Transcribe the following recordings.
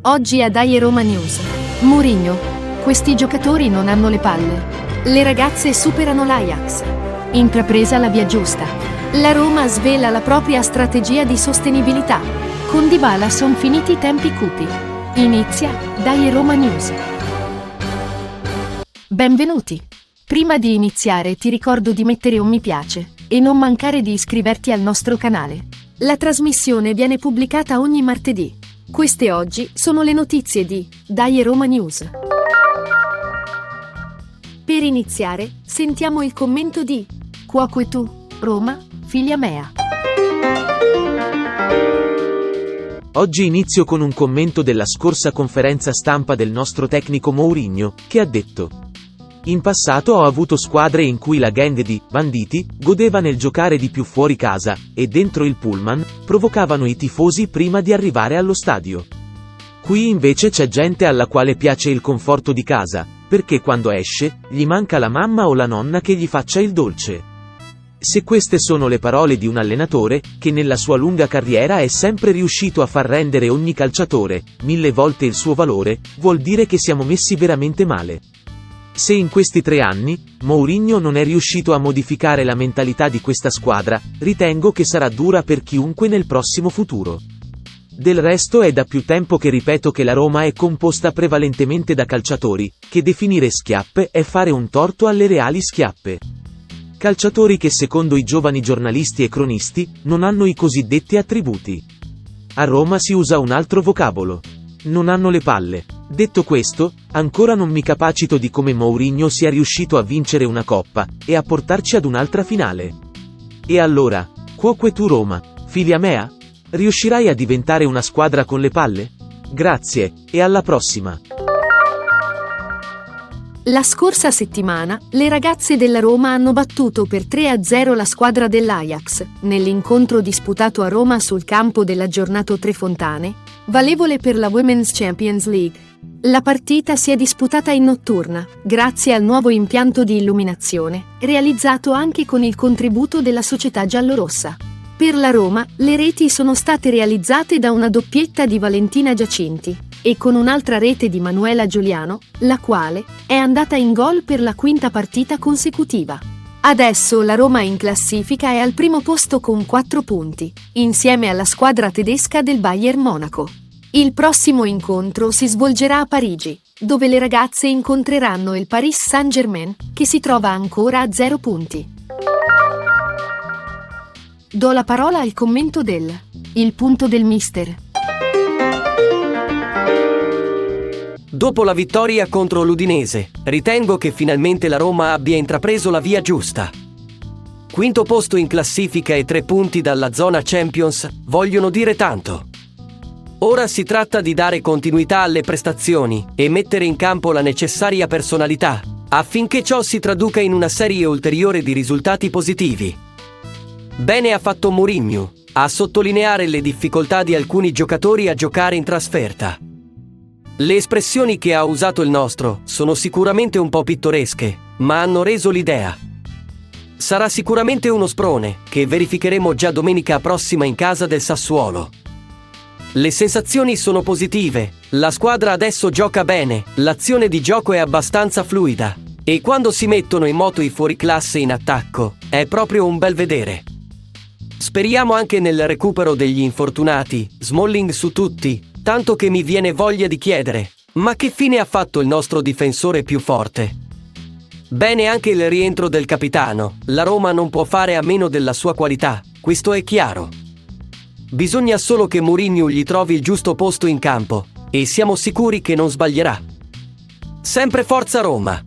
Oggi a Dai Roma News. Mourinho. Questi giocatori non hanno le palle. Le ragazze superano l'Ajax. Intrapresa la via giusta. La Roma svela la propria strategia di sostenibilità. Con Dybala son finiti i tempi cupi. Inizia Dai Roma News. Benvenuti. Prima di iniziare ti ricordo di mettere un mi piace e non mancare di iscriverti al nostro canale. La trasmissione viene pubblicata ogni martedì. Queste oggi sono le notizie di Dai Roma News. Per iniziare, sentiamo il commento di Cuoco tu, Roma, figlia mea. Oggi inizio con un commento della scorsa conferenza stampa del nostro tecnico Mourinho, che ha detto: in passato ho avuto squadre in cui la gang di banditi godeva nel giocare di più fuori casa, e dentro il pullman provocavano i tifosi prima di arrivare allo stadio. Qui invece c'è gente alla quale piace il conforto di casa, perché quando esce, gli manca la mamma o la nonna che gli faccia il dolce. Se queste sono le parole di un allenatore, che nella sua lunga carriera è sempre riuscito a far rendere ogni calciatore 1000 volte il suo valore, vuol dire che siamo messi veramente male. Se in questi 3 anni, Mourinho non è riuscito a modificare la mentalità di questa squadra, ritengo che sarà dura per chiunque nel prossimo futuro. Del resto è da più tempo che ripeto che la Roma è composta prevalentemente da calciatori, che definire schiappe è fare un torto alle reali schiappe. Calciatori che secondo i giovani giornalisti e cronisti, non hanno i cosiddetti attributi. A Roma si usa un altro vocabolo. Non hanno le palle. Detto questo, ancora non mi capacito di come Mourinho sia riuscito a vincere una coppa, e a portarci ad un'altra finale. E allora, Cuoco tu Roma, figlia mea? Riuscirai a diventare una squadra con le palle? Grazie, e alla prossima. La scorsa settimana, le ragazze della Roma hanno battuto per 3-0 la squadra dell'Ajax, nell'incontro disputato a Roma sul campo della Giornato Trefontane, valevole per la Women's Champions League. La partita si è disputata in notturna, grazie al nuovo impianto di illuminazione, realizzato anche con il contributo della società giallorossa. Per la Roma, le reti sono state realizzate da una doppietta di Valentina Giacinti, e con un'altra rete di Manuela Giuliano, la quale è andata in gol per la 5ª partita consecutiva. Adesso la Roma in classifica è al primo posto con 4 punti, insieme alla squadra tedesca del Bayern Monaco. Il prossimo incontro si svolgerà a Parigi, dove le ragazze incontreranno il Paris Saint-Germain, che si trova ancora a 0 punti. Do la parola al commento del Il punto del mister. Dopo la vittoria contro l'Udinese, ritengo che finalmente la Roma abbia intrapreso la via giusta. 5° posto in classifica e 3 punti dalla zona Champions vogliono dire tanto. Ora si tratta di dare continuità alle prestazioni e mettere in campo la necessaria personalità, affinché ciò si traduca in una serie ulteriore di risultati positivi. Bene ha fatto Mourinho a sottolineare le difficoltà di alcuni giocatori a giocare in trasferta. Le espressioni che ha usato il nostro sono sicuramente un po' pittoresche, ma hanno reso l'idea. Sarà sicuramente uno sprone, che verificheremo già domenica prossima in casa del Sassuolo. Le sensazioni sono positive, la squadra adesso gioca bene, l'azione di gioco è abbastanza fluida, e quando si mettono in moto i fuoriclasse in attacco, è proprio un bel vedere. Speriamo anche nel recupero degli infortunati, Smalling su tutti, tanto che mi viene voglia di chiedere: ma che fine ha fatto il nostro difensore più forte? Bene anche il rientro del capitano, la Roma non può fare a meno della sua qualità, questo è chiaro. Bisogna solo che Mourinho gli trovi il giusto posto in campo, e siamo sicuri che non sbaglierà. Sempre forza Roma!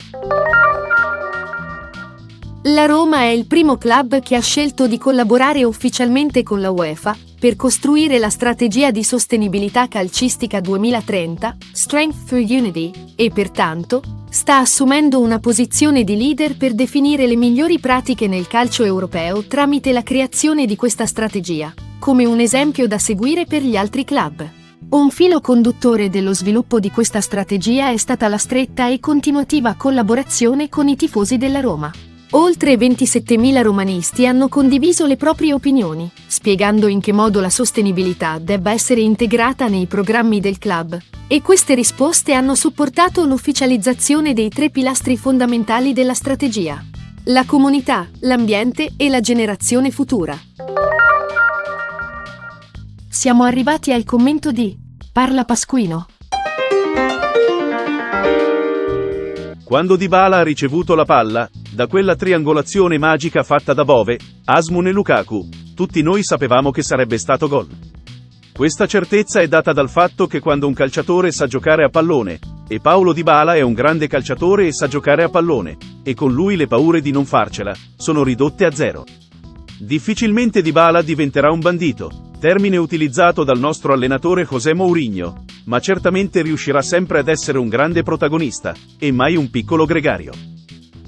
La Roma è il primo club che ha scelto di collaborare ufficialmente con la UEFA per costruire la strategia di sostenibilità calcistica 2030, Strength for Unity, e pertanto sta assumendo una posizione di leader per definire le migliori pratiche nel calcio europeo tramite la creazione di questa strategia, come un esempio da seguire per gli altri club. Un filo conduttore dello sviluppo di questa strategia è stata la stretta e continuativa collaborazione con i tifosi della Roma. Oltre 27.000 romanisti hanno condiviso le proprie opinioni, spiegando in che modo la sostenibilità debba essere integrata nei programmi del club, e queste risposte hanno supportato l'ufficializzazione dei 3 pilastri fondamentali della strategia: la comunità, l'ambiente e la generazione futura. Siamo arrivati al commento di Parla Pasquino. Quando Dybala ha ricevuto la palla, da quella triangolazione magica fatta da Bove, Asmun e Lukaku, tutti noi sapevamo che sarebbe stato gol. Questa certezza è data dal fatto che quando un calciatore sa giocare a pallone, e Paulo Dybala è un grande calciatore e sa giocare a pallone, e con lui le paure di non farcela, sono ridotte a zero. Difficilmente Dybala diventerà un bandito, termine utilizzato dal nostro allenatore José Mourinho, ma certamente riuscirà sempre ad essere un grande protagonista, e mai un piccolo gregario.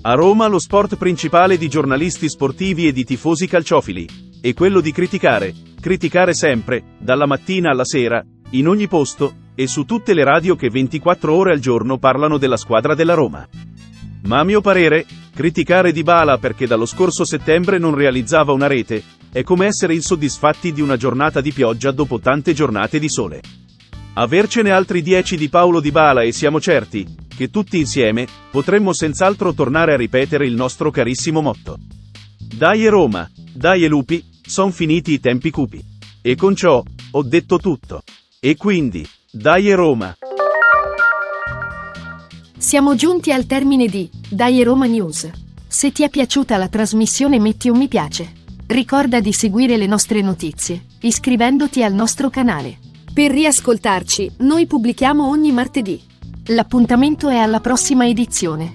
A Roma lo sport principale di giornalisti sportivi e di tifosi calciofili è quello di criticare sempre, dalla mattina alla sera, in ogni posto, e su tutte le radio che 24 ore al giorno parlano della squadra della Roma. Ma a mio parere, criticare Dybala perché dallo scorso settembre non realizzava una rete, è come essere insoddisfatti di una giornata di pioggia dopo tante giornate di sole. Avercene altri 10 di Paulo Dybala e siamo certi che tutti insieme potremmo senz'altro tornare a ripetere il nostro carissimo motto. Dai Roma, dai lupi, son finiti i tempi cupi. E con ciò ho detto tutto. E quindi, dai Roma. Siamo giunti al termine di Dai Roma News. Se ti è piaciuta la trasmissione metti un mi piace. Ricorda di seguire le nostre notizie, iscrivendoti al nostro canale. Per riascoltarci, noi pubblichiamo ogni martedì. L'appuntamento è alla prossima edizione.